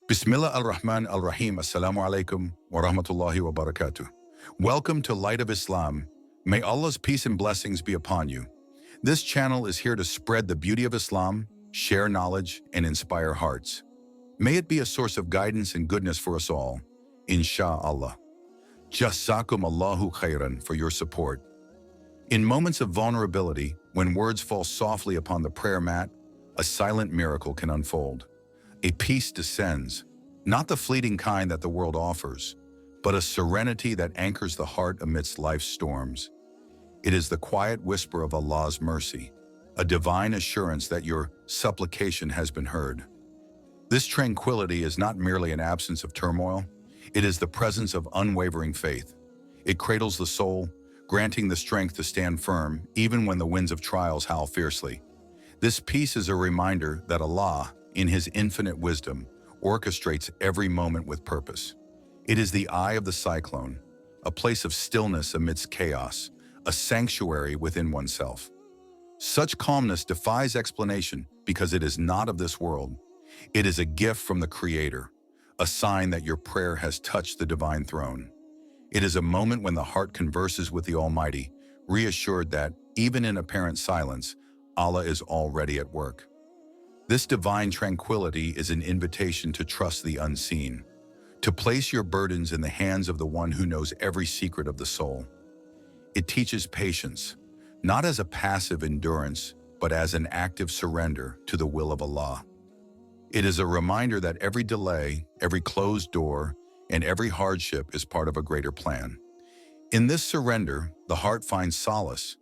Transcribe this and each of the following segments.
Bismillah ar-Rahman ar-Rahim. Assalamu alaikum wa rahmatullahi wa barakatuh. Welcome to Light of Islam. May Allah's peace and blessings be upon you. This channel is here to spread the beauty of Islam, share knowledge, and inspire hearts. May it be a source of guidance and goodness for us all. Insha'Allah. Jazakum Allahu khairan for your support. In moments of vulnerability, when words fall softly upon the prayer mat, a silent miracle can unfold. A peace descends, not the fleeting kind that the world offers, but a serenity that anchors the heart amidst life's storms. It is the quiet whisper of Allah's mercy, a divine assurance that your supplication has been heard. This tranquility is not merely an absence of turmoil, it is the presence of unwavering faith. It cradles the soul, granting the strength to stand firm even when the winds of trials howl fiercely. This peace is a reminder that Allah, in His infinite wisdom, orchestrates every moment with purpose. It is the eye of the cyclone, a place of stillness amidst chaos, a sanctuary within oneself. Such calmness defies explanation because it is not of this world. It is a gift from the Creator, a sign that your prayer has touched the divine throne. It is a moment when the heart converses with the Almighty, reassured that, even in apparent silence, Allah is already at work. This divine tranquility is an invitation to trust the unseen, to place your burdens in the hands of the one who knows every secret of the soul. It teaches patience, not as a passive endurance, but as an active surrender to the will of Allah. It is a reminder that every delay, every closed door, and every hardship is part of a greater plan. In this surrender, the heart finds solace,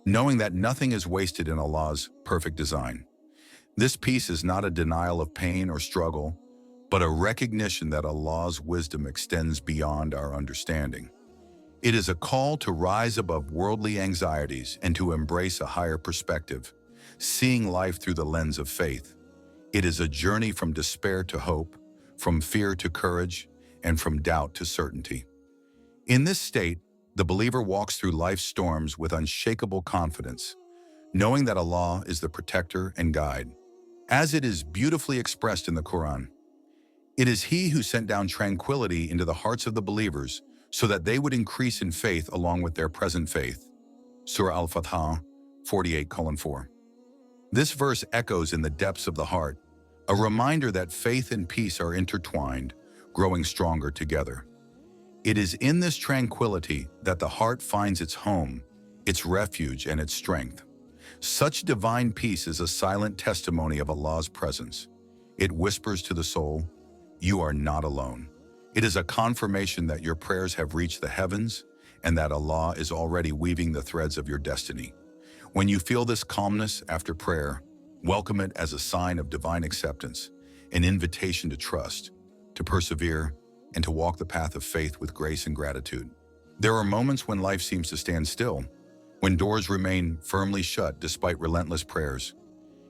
knowing that nothing is wasted in Allah's perfect design. This peace is not a denial of pain or struggle, but a recognition that Allah's wisdom extends beyond our understanding. It is a call to rise above worldly anxieties and to embrace a higher perspective, seeing life through the lens of faith. It is a journey from despair to hope, from fear to courage, and from doubt to certainty. In this state, the believer walks through life's storms with unshakable confidence, knowing that Allah is the protector and guide. As it is beautifully expressed in the Quran, it is He who sent down tranquility into the hearts of the believers so that they would increase in faith along with their present faith. Surah Al-Fatah 48:4. This verse echoes in the depths of the heart, a reminder that faith and peace are intertwined, growing stronger together. It is in this tranquility that the heart finds its home, its refuge, and its strength. Such divine peace is a silent testimony of Allah's presence. It whispers to the soul, "You are not alone." It is a confirmation that your prayers have reached the heavens and that Allah is already weaving the threads of your destiny. When you feel this calmness after prayer, welcome it as a sign of divine acceptance, an invitation to trust, to persevere, and to walk the path of faith with grace and gratitude. There are moments when life seems to stand still, when doors remain firmly shut despite relentless prayers.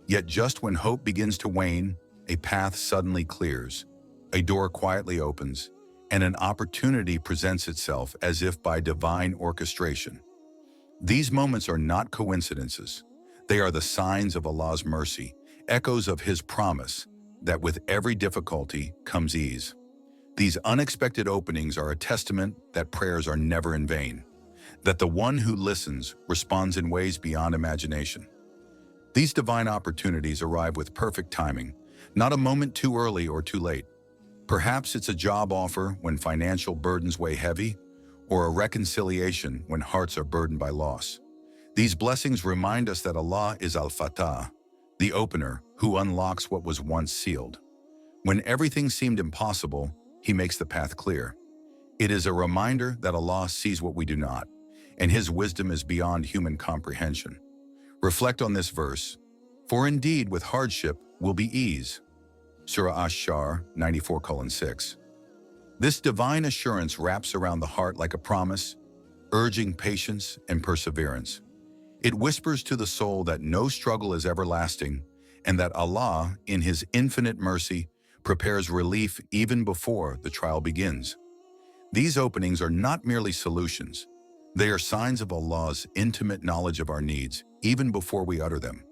Yet just when hope begins to wane, a path suddenly clears, a door quietly opens, and an opportunity presents itself as if by divine orchestration. These moments are not coincidences. They are the signs of Allah's mercy, echoes of His promise that with every difficulty comes ease. These unexpected openings are a testament that prayers are never in vain, that the one who listens responds in ways beyond imagination. These divine opportunities arrive with perfect timing, not a moment too early or too late. Perhaps it's a job offer when financial burdens weigh heavy, or a reconciliation when hearts are burdened by loss. These blessings remind us that Allah is Al-Fatah, the opener who unlocks what was once sealed. When everything seemed impossible, He makes the path clear. It is a reminder that Allah sees what we do not, and His wisdom is beyond human comprehension. Reflect on this verse, "For indeed with hardship will be ease." Surah Ash-Shar 94:6. This divine assurance wraps around the heart like a promise, urging patience and perseverance. It whispers to the soul that no struggle is everlasting, and that Allah, in His infinite mercy, prepares relief even before the trial begins. These openings are not merely solutions. They are signs of Allah's intimate knowledge of our needs, even before we utter them.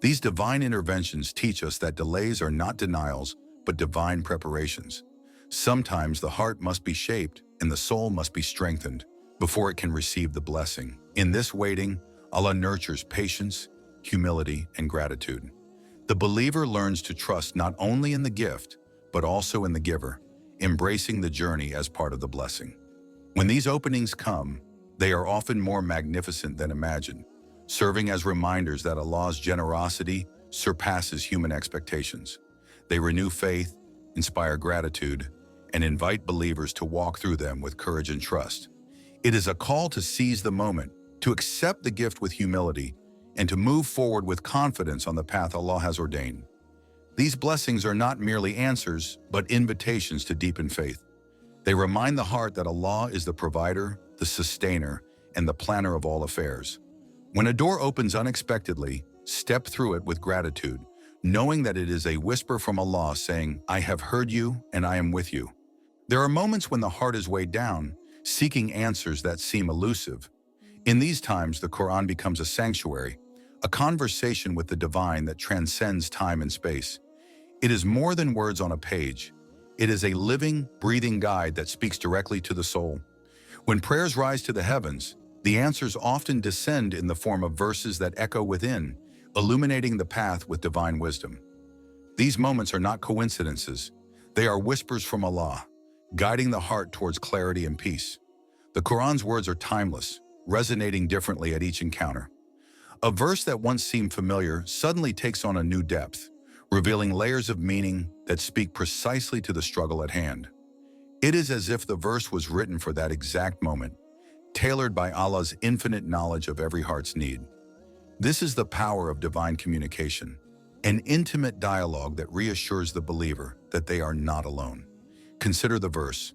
These divine interventions teach us that delays are not denials, but divine preparations. Sometimes the heart must be shaped and the soul must be strengthened before it can receive the blessing. In this waiting, Allah nurtures patience, humility, and gratitude. The believer learns to trust not only in the gift, but also in the giver, embracing the journey as part of the blessing. When these openings come, they are often more magnificent than imagined, serving as reminders that Allah's generosity surpasses human expectations. They renew faith, inspire gratitude, and invite believers to walk through them with courage and trust. It is a call to seize the moment, to accept the gift with humility, and to move forward with confidence on the path Allah has ordained. These blessings are not merely answers, but invitations to deepen faith. They remind the heart that Allah is the provider, the sustainer, and the planner of all affairs. When a door opens unexpectedly, step through it with gratitude, knowing that it is a whisper from Allah saying, "I have heard you and I am with you." There are moments when the heart is weighed down, seeking answers that seem elusive. In these times, the Quran becomes a sanctuary, a conversation with the divine that transcends time and space. It is more than words on a page. It is a living, breathing guide that speaks directly to the soul. When prayers rise to the heavens, the answers often descend in the form of verses that echo within, illuminating the path with divine wisdom. These moments are not coincidences. They are whispers from Allah, guiding the heart towards clarity and peace. The Quran's words are timeless, resonating differently at each encounter. A verse that once seemed familiar suddenly takes on a new depth, revealing layers of meaning that speak precisely to the struggle at hand. It is as if the verse was written for that exact moment, tailored by Allah's infinite knowledge of every heart's need. This is the power of divine communication, an intimate dialogue that reassures the believer that they are not alone. Consider the verse.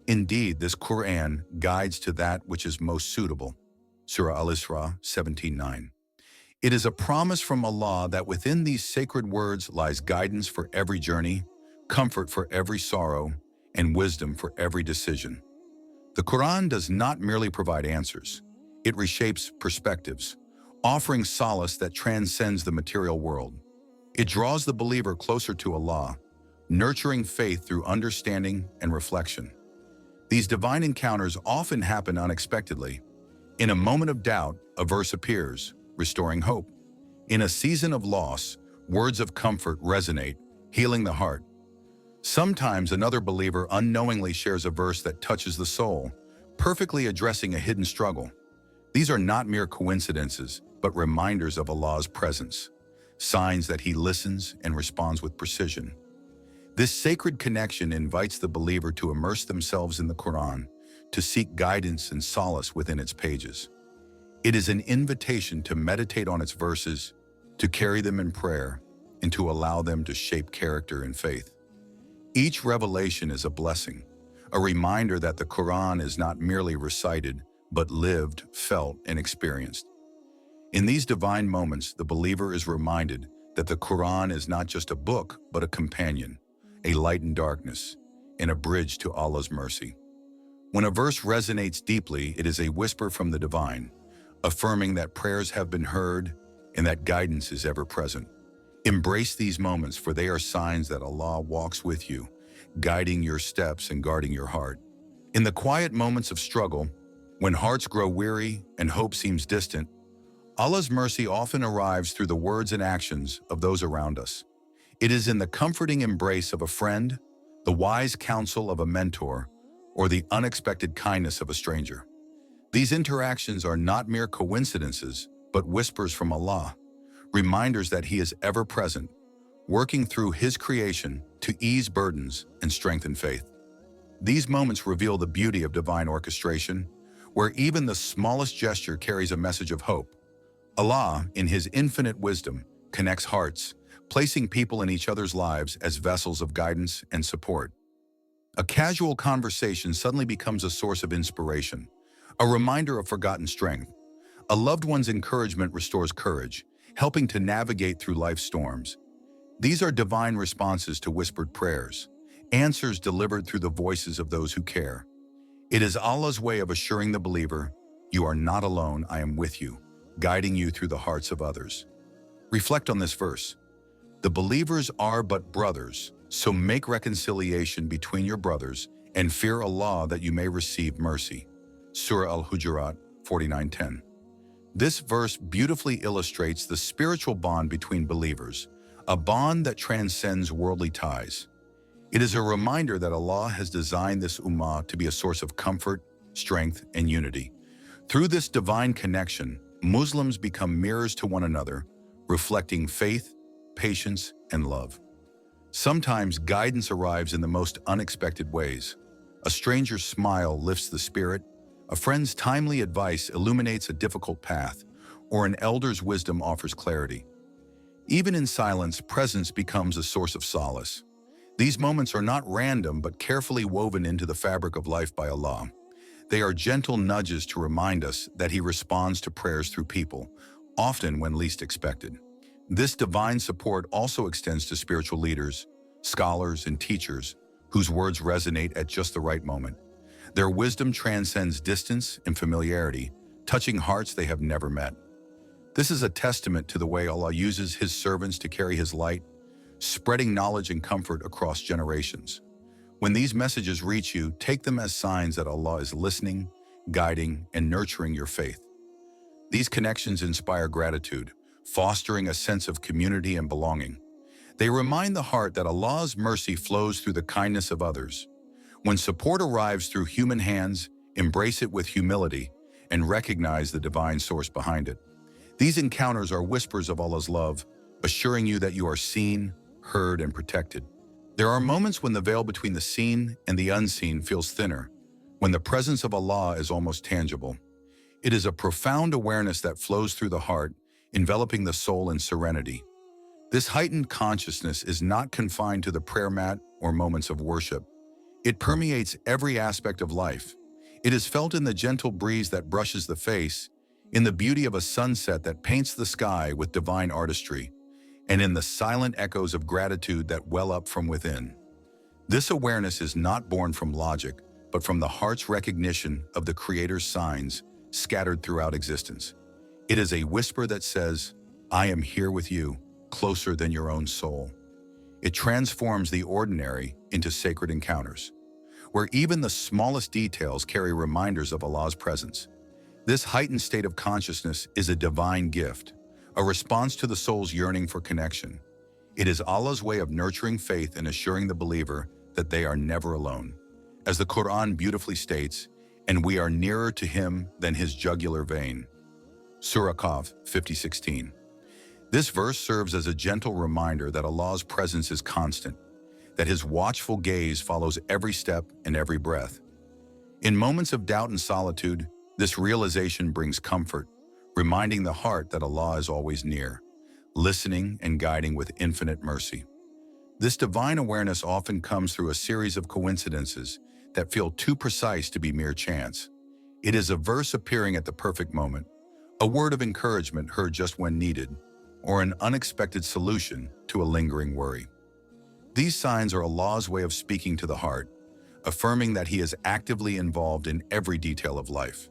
Indeed, this Quran guides to that which is most suitable. Surah Al-Isra 17:9. It is a promise from Allah that within these sacred words lies guidance for every journey, comfort for every sorrow, and wisdom for every decision. The Quran does not merely provide answers. It reshapes perspectives, offering solace that transcends the material world. It draws the believer closer to Allah, nurturing faith through understanding and reflection. These divine encounters often happen unexpectedly. In a moment of doubt, a verse appears, restoring hope. In a season of loss, words of comfort resonate, healing the heart. Sometimes another believer unknowingly shares a verse that touches the soul, perfectly addressing a hidden struggle. These are not mere coincidences, but reminders of Allah's presence, signs that He listens and responds with precision. This sacred connection invites the believer to immerse themselves in the Quran, to seek guidance and solace within its pages. It is an invitation to meditate on its verses, to carry them in prayer, and to allow them to shape character and faith. Each revelation is a blessing, a reminder that the Quran is not merely recited, but lived, felt, and experienced. In these divine moments, the believer is reminded that the Quran is not just a book, but a companion, a light in darkness, and a bridge to Allah's mercy. When a verse resonates deeply, it is a whisper from the divine, affirming that prayers have been heard and that guidance is ever present. Embrace these moments, for they are signs that Allah walks with you, guiding your steps and guarding your heart. In the quiet moments of struggle, when hearts grow weary and hope seems distant, Allah's mercy often arrives through the words and actions of those around us. It is in the comforting embrace of a friend, the wise counsel of a mentor, or the unexpected kindness of a stranger. These interactions are not mere coincidences, but whispers from Allah, reminders that He is ever present, working through His creation to ease burdens and strengthen faith. These moments reveal the beauty of divine orchestration, where even the smallest gesture carries a message of hope. Allah, in His infinite wisdom, connects hearts, placing people in each other's lives as vessels of guidance and support. A casual conversation suddenly becomes a source of inspiration, a reminder of forgotten strength. A loved one's encouragement restores courage, helping to navigate through life's storms. These are divine responses to whispered prayers, answers delivered through the voices of those who care. It is Allah's way of assuring the believer, "You are not alone, I am with you," guiding you through the hearts of others. Reflect on this verse. The believers are but brothers, So make reconciliation between your brothers and fear Allah that you may receive mercy. Surah Al-Hujurat 49:10. This verse beautifully illustrates the spiritual bond between believers, a bond that transcends worldly ties. It is a reminder that Allah has designed this ummah to be a source of comfort, strength, and unity. Through this divine connection, Muslims become mirrors to one another, reflecting faith, patience, and love. Sometimes guidance arrives in the most unexpected ways. A stranger's smile lifts the spirit, a friend's timely advice illuminates a difficult path, or an elder's wisdom offers clarity. Even in silence, presence becomes a source of solace. These moments are not random but carefully woven into the fabric of life by Allah. They are gentle nudges to remind us that He responds to prayers through people, often when least expected. This divine support also extends to spiritual leaders, scholars, and teachers whose words resonate at just the right moment. Their wisdom transcends distance and familiarity, touching hearts they have never met. This is a testament to the way Allah uses His servants to carry His light, spreading knowledge and comfort across generations. When these messages reach you, take them as signs that Allah is listening, guiding, and nurturing your faith. These connections inspire gratitude, fostering a sense of community and belonging. They remind the heart that Allah's mercy flows through the kindness of others. When support arrives through human hands, embrace it with humility and recognize the divine source behind it. These encounters are whispers of Allah's love, assuring you that you are seen, heard, and protected. There are moments when the veil between the seen and the unseen feels thinner, when the presence of Allah is almost tangible. It is a profound awareness that flows through the heart, enveloping the soul in serenity. This heightened consciousness is not confined to the prayer mat or moments of worship. It permeates every aspect of life. It is felt in the gentle breeze that brushes the face, in the beauty of a sunset that paints the sky with divine artistry, and in the silent echoes of gratitude that well up from within. This awareness is not born from logic, but from the heart's recognition of the Creator's signs scattered throughout existence. It is a whisper that says, "I am here with you, closer than your own soul." It transforms the ordinary into sacred encounters, where even the smallest details carry reminders of Allah's presence. This heightened state of consciousness is a divine gift, a response to the soul's yearning for connection. It is Allah's way of nurturing faith and assuring the believer that they are never alone. As the Quran beautifully states, "And we are nearer to Him than His jugular vein." Surah Qaf 50:16. This verse serves as a gentle reminder that Allah's presence is constant, that His watchful gaze follows every step and every breath. In moments of doubt and solitude, this realization brings comfort, reminding the heart that Allah is always near, listening and guiding with infinite mercy. This divine awareness often comes through a series of coincidences that feel too precise to be mere chance. It is a verse appearing at the perfect moment, a word of encouragement heard just when needed, or an unexpected solution to a lingering worry. These signs are Allah's way of speaking to the heart, affirming that He is actively involved in every detail of life.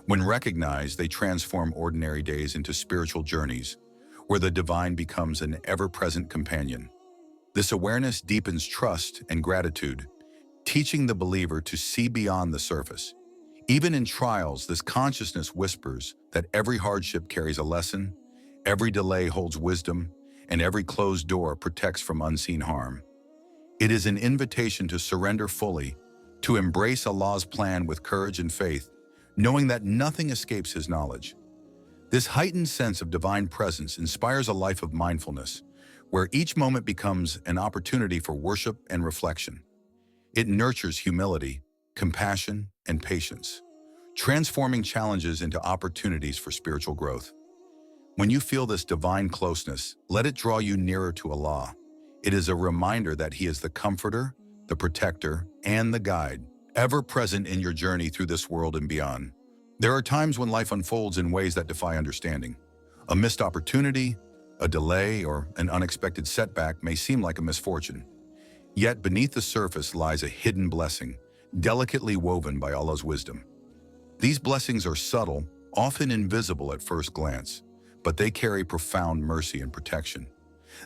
When recognized, they transform ordinary days into spiritual journeys, where the divine becomes an ever-present companion. This awareness deepens trust and gratitude, teaching the believer to see beyond the surface. Even in trials, this consciousness whispers that every hardship carries a lesson, every delay holds wisdom, and every closed door protects from unseen harm. It is an invitation to surrender fully, to embrace Allah's plan with courage and faith, knowing that nothing escapes His knowledge. This heightened sense of divine presence inspires a life of mindfulness, where each moment becomes an opportunity for worship and reflection. It nurtures humility, compassion, and patience, transforming challenges into opportunities for spiritual growth. When you feel this divine closeness, let it draw you nearer to Allah. It is a reminder that He is the comforter, the protector, and the guide, ever present in your journey through this world and beyond. There are times when life unfolds in ways that defy understanding. A missed opportunity, a delay, or an unexpected setback may seem like a misfortune. Yet beneath the surface lies a hidden blessing, delicately woven by Allah's wisdom. These blessings are subtle, often invisible at first glance, but they carry profound mercy and protection.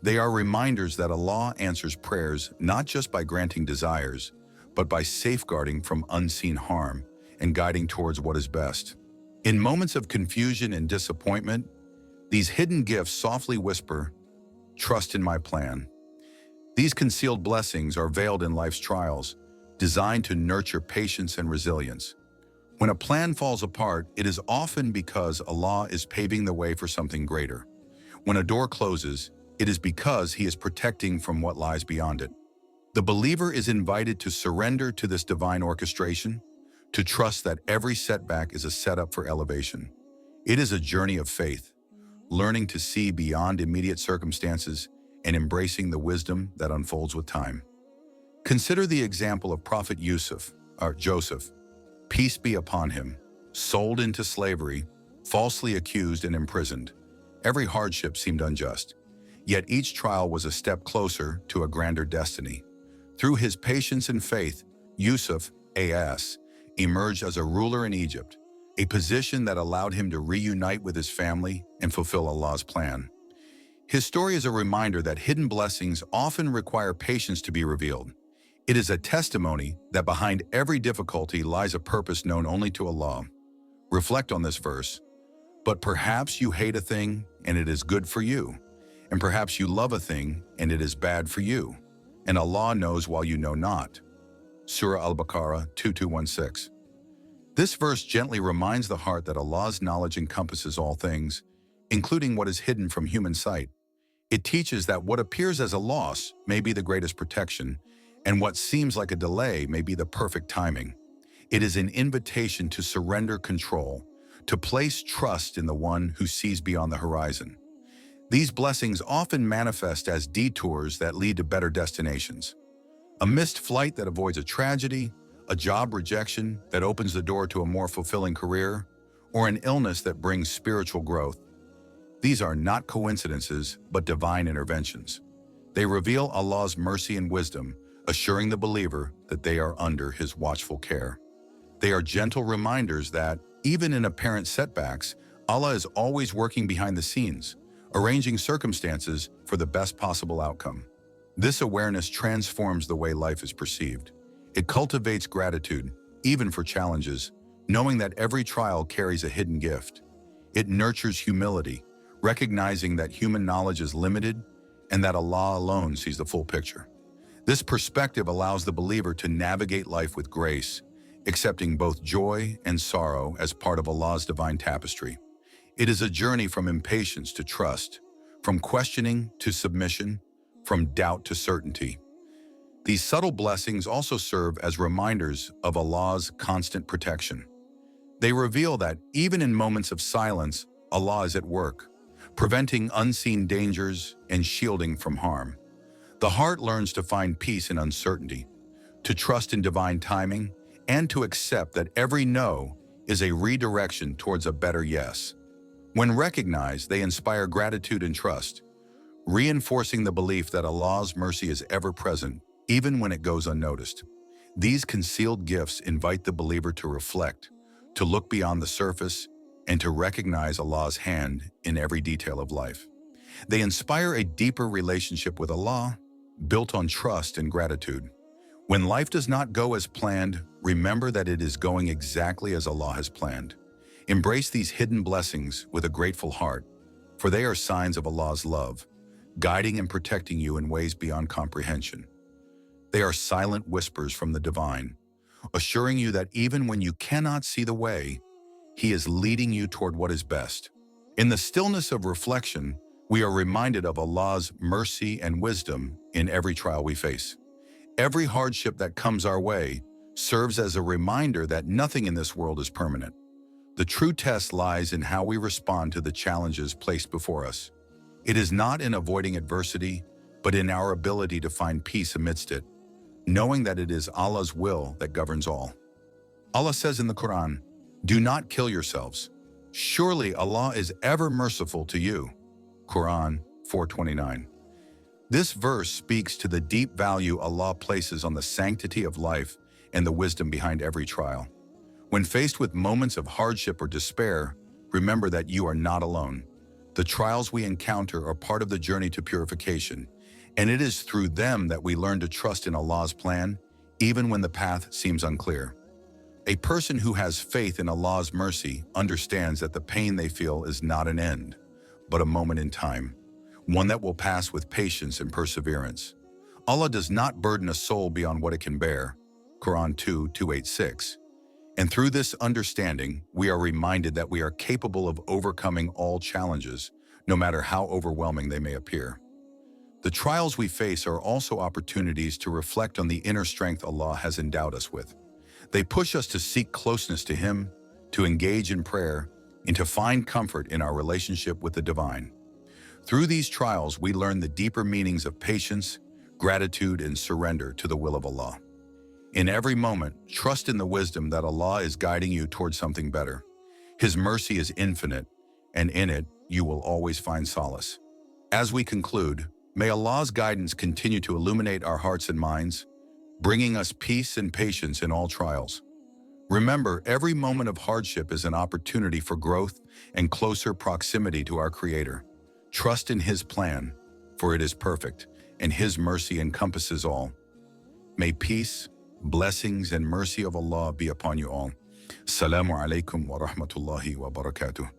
They are reminders that Allah answers prayers not just by granting desires, but by safeguarding from unseen harm and guiding towards what is best. In moments of confusion and disappointment, these hidden gifts softly whisper, "Trust in my plan." These concealed blessings are veiled in life's trials, designed to nurture patience and resilience. When a plan falls apart, it is often because Allah is paving the way for something greater. When a door closes, it is because He is protecting from what lies beyond it. The believer is invited to surrender to this divine orchestration, to trust that every setback is a setup for elevation. It is a journey of faith, learning to see beyond immediate circumstances and embracing the wisdom that unfolds with time. Consider the example of Prophet Joseph, peace be upon him, sold into slavery, falsely accused and imprisoned. Every hardship seemed unjust, yet each trial was a step closer to a grander destiny. Through his patience and faith, Yusuf emerged as a ruler in Egypt, a position that allowed him to reunite with his family and fulfill Allah's plan. His story is a reminder that hidden blessings often require patience to be revealed. It is a testimony that behind every difficulty lies a purpose known only to Allah. Reflect on this verse. But perhaps you hate a thing and it is good for you, and perhaps you love a thing and it is bad for you, and Allah knows while you know not. Surah Al-Baqarah 2216. This verse gently reminds the heart that Allah's knowledge encompasses all things, including what is hidden from human sight. It teaches that what appears as a loss may be the greatest protection, and what seems like a delay may be the perfect timing. It is an invitation to surrender control, to place trust in the one who sees beyond the horizon. These blessings often manifest as detours that lead to better destinations. A missed flight that avoids a tragedy, a job rejection that opens the door to a more fulfilling career, or an illness that brings spiritual growth. These are not coincidences, but divine interventions. They reveal Allah's mercy and wisdom, assuring the believer that they are under His watchful care. They are gentle reminders that, even in apparent setbacks, Allah is always working behind the scenes, arranging circumstances for the best possible outcome. This awareness transforms the way life is perceived. It cultivates gratitude, even for challenges, knowing that every trial carries a hidden gift. It nurtures humility, recognizing that human knowledge is limited and that Allah alone sees the full picture. This perspective allows the believer to navigate life with grace, accepting both joy and sorrow as part of Allah's divine tapestry. It is a journey from impatience to trust, from questioning to submission, from doubt to certainty. These subtle blessings also serve as reminders of Allah's constant protection. They reveal that even in moments of silence, Allah is at work, preventing unseen dangers and shielding from harm. The heart learns to find peace in uncertainty, to trust in divine timing, and to accept that every no is a redirection towards a better yes. When recognized, they inspire gratitude and trust, reinforcing the belief that Allah's mercy is ever present, even when it goes unnoticed. These concealed gifts invite the believer to reflect, to look beyond the surface, and to recognize Allah's hand in every detail of life. They inspire a deeper relationship with Allah, built on trust and gratitude. When life does not go as planned, remember that it is going exactly as Allah has planned. Embrace these hidden blessings with a grateful heart, for they are signs of Allah's love, guiding and protecting you in ways beyond comprehension. They are silent whispers from the divine, assuring you that even when you cannot see the way, He is leading you toward what is best. In the stillness of reflection, we are reminded of Allah's mercy and wisdom in every trial we face. Every hardship that comes our way serves as a reminder that nothing in this world is permanent. The true test lies in how we respond to the challenges placed before us. It is not in avoiding adversity, but in our ability to find peace amidst it, knowing that it is Allah's will that governs all. Allah says in the Quran, "Do not kill yourselves. Surely Allah is ever merciful to you." Quran 4:29. This verse speaks to the deep value Allah places on the sanctity of life and the wisdom behind every trial. When faced with moments of hardship or despair, remember that you are not alone. The trials we encounter are part of the journey to purification, and it is through them that we learn to trust in Allah's plan, even when the path seems unclear. A person who has faith in Allah's mercy understands that the pain they feel is not an end, but a moment in time, one that will pass with patience and perseverance. Allah does not burden a soul beyond what it can bear, Quran 2:286. And through this understanding, we are reminded that we are capable of overcoming all challenges, no matter how overwhelming they may appear. The trials we face are also opportunities to reflect on the inner strength Allah has endowed us with. They push us to seek closeness to Him, to engage in prayer, and to find comfort in our relationship with the Divine. Through these trials, we learn the deeper meanings of patience, gratitude, and surrender to the will of Allah. In every moment, trust in the wisdom that Allah is guiding you towards something better. His mercy is infinite, and in it, you will always find solace. As we conclude, may Allah's guidance continue to illuminate our hearts and minds, bringing us peace and patience in all trials. Remember, every moment of hardship is an opportunity for growth and closer proximity to our Creator. Trust in His plan, for it is perfect, and His mercy encompasses all. May peace, blessings, and mercy of Allah be upon you all. Assalamu alaikum wa rahmatullahi wa barakatuh.